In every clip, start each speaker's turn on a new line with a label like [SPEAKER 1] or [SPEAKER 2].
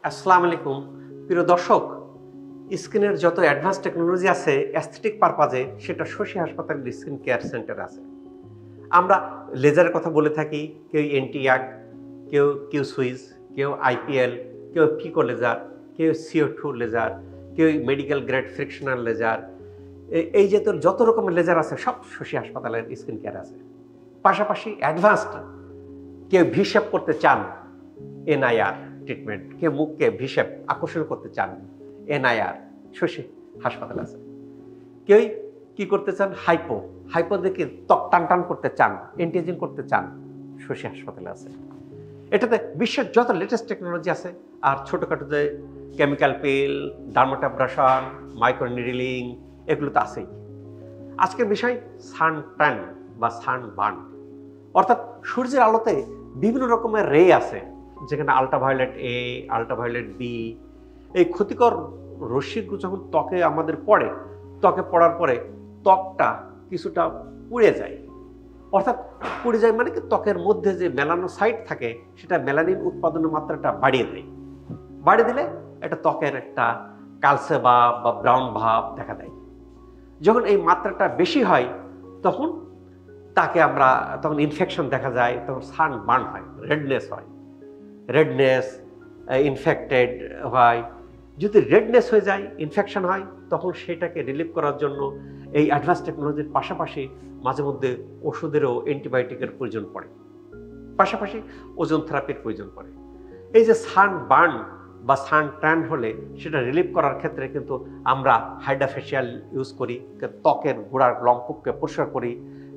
[SPEAKER 1] আসসালামু আলাইকুম প্রিয় দর্শক। স্কিনের যত অ্যাডভান্স টেকনোলজি আছে অ্যাস্থেটিক পারপাজে, সেটা শশী হাসপাতালের স্কিন কেয়ার সেন্টার আছে। আমরা লেজারের কথা বলে থাকি, কেউ এন্টিয়াক, কেউ কিউ সুইজ, কেউ আইপিএল, কেউ পিকো লেজার, কেউ CO2 লেজার, কেউ মেডিকেল গ্রেড ফ্রিকশনাল লেজার। এই যে যত রকমের লেজার আছে সব শশী হাসপাতালের স্কিন কেয়ার আছে। পাশাপাশি অ্যাডভান্সড কেউ ভিশেপ করতে চান, NIR ট্রিটমেন্ট, কেউ মুখকে ভিশেপ আকর্ষণ করতে চান, NIR শশী হাসপাতাল আছে। কেউ কি করতে চান, হাইপো দেখে ত্বক টান করতে চান, এন্টিএজিং করতে চান, শশী হাসপাতালে আছে। এটাতে বিশ্বের যত লেটেস্ট টেকনোলজি আছে, আর ছোটোখাটো যে কেমিক্যাল পিল, ডার্মাটাব্রাশন, মাইক্রোনিডলিং, এগুলো তো আছেই। আজকের বিষয় সান ট্যান বা সানবার্ন, অর্থাৎ সূর্যের আলোতে বিভিন্ন রকমের রে আছে, যেখানে আল্ট্রাভায়োলেট A, আল্ট্রাভায়োলেট B, এই ক্ষতিকর রশ্মিগুলো যখন ত্বকে আমাদের পড়ে, ত্বকে পড়ার পরে ত্বকটা কিছুটা পুড়ে যায়। অর্থাৎ পুড়ে যায় মানে কি, ত্বকের মধ্যে যে মেলানোসাইট থাকে সেটা মেলানিন উৎপাদনের মাত্রাটা বাড়িয়ে দেয়। বাড়িয়ে দিলে এটা ত্বকের একটা কালচে ভাব বা ব্রাউন ভাব দেখা দেয়। যখন এই মাত্রাটা বেশি হয় তখন তখন ইনফেকশন দেখা যায়, তখন সানবার্ন হয়, রেডনেস ইনফেক্টেড হয়। যদি রেডনেস হয়ে যায়, ইনফেকশন হয়, তখন সেটাকে রিলিভ করার জন্য এই অ্যাডভান্স টেকনোলজির পাশাপাশি মাঝে মধ্যে ওষুধেরও অ্যান্টিবায়োটিকের প্রয়োজন পড়ে, পাশাপাশি ওজন থেরাপির প্রয়োজন পড়ে। এই যে সানবার্ন বা সান ট্যান হলে সেটা রিলিভ করার ক্ষেত্রে কিন্তু আমরা হাইড্রাফেশিয়াল ইউজ করি, ত্বকের গোড়ার লম্পককে পরিষ্কার করি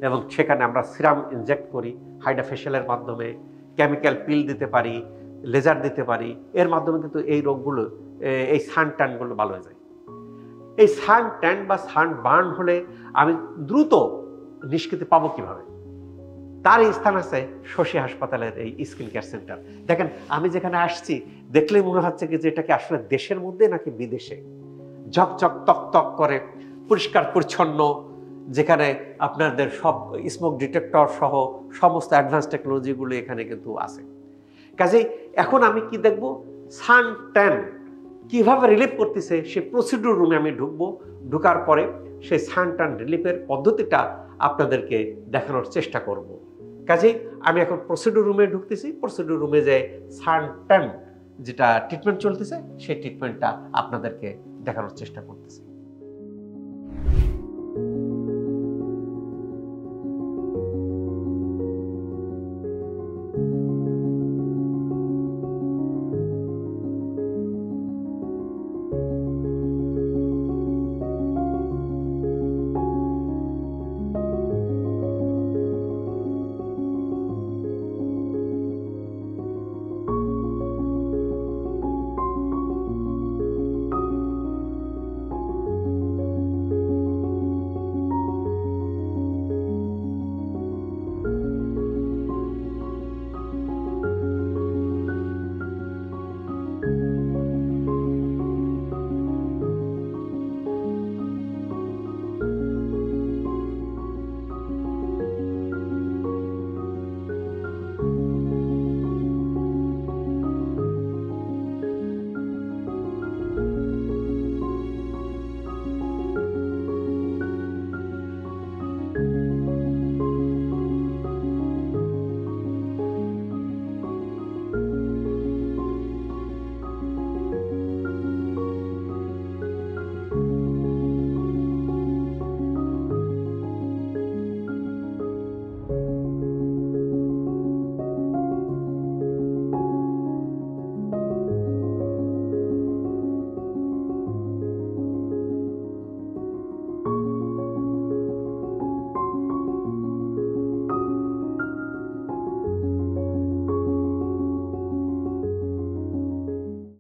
[SPEAKER 1] এবং সেখানে আমরা সিরাম ইনজেক্ট করি হাইড্রাফেশিয়ালের মাধ্যমে, কেমিক্যাল পিল দিতে পারি, লেজার দিতে পারি। এর মাধ্যমে কিন্তু এই রোগগুলো, এই সান ট্যানগুলো ভালো হয়ে যায়। এই সান ট্যান বা সানবার্ন হলে আমি দ্রুত নিষ্কৃতি পাবো কিভাবে? তার স্থান আছে শশী হাসপাতালের এই স্কিন কেয়ার সেন্টার। দেখেন, আমি যেখানে আসছি দেখলেই মনে হচ্ছে কি যে এটাকে আসলে দেশের মধ্যে নাকি বিদেশে। ঝকঝক তক করে, পরিষ্কার পরিচ্ছন্ন, যেখানে আপনাদের সব স্মোক ডিটেক্টর সহ সমস্ত অ্যাডভান্স টেকনোলজিগুলো এখানে কিন্তু আছে। কাজেই এখন আমি কি দেখব, সান ট্যান কীভাবে রিলিফ করতেছে সেই প্রসিডিউর রুমে আমি ঢুকবো। ঢুকার পরে সেই সান ট্যান রিলিফের পদ্ধতিটা আপনাদেরকে দেখানোর চেষ্টা করব। কাজেই আমি এখন প্রসিডিউর রুমে ঢুকতেছি। প্রসিডিউর রুমে যে সান ট্যান যেটা ট্রিটমেন্ট চলতেছে সেই ট্রিটমেন্টটা আপনাদেরকে দেখানোর চেষ্টা করতেছি।